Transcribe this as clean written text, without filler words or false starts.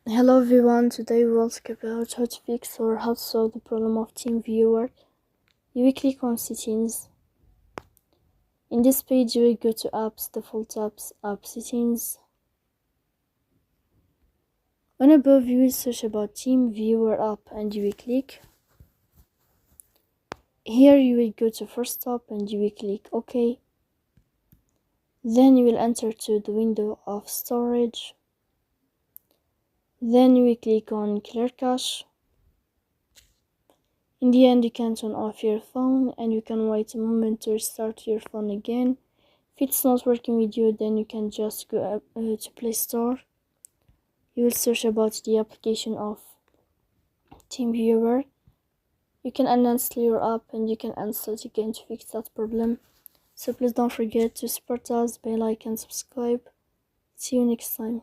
Hello everyone, today we will talk about how to fix or how to solve the problem of TeamViewer. You will click on settings. In this page you will go to apps, default apps, app settings. On above you will search about TeamViewer app and you will click. Here you will go to first stop and you will click OK. Then you will enter to the window of storage. Then you will click on clear cache. In the end, you can turn off your phone and you can wait a moment to restart your phone again. If it's not working with you, then you can just go to Play Store. You will search about the application of TeamViewer. You can uninstall your app and you can install it again to fix that problem. So please don't forget to support us by like and subscribe. See you next time.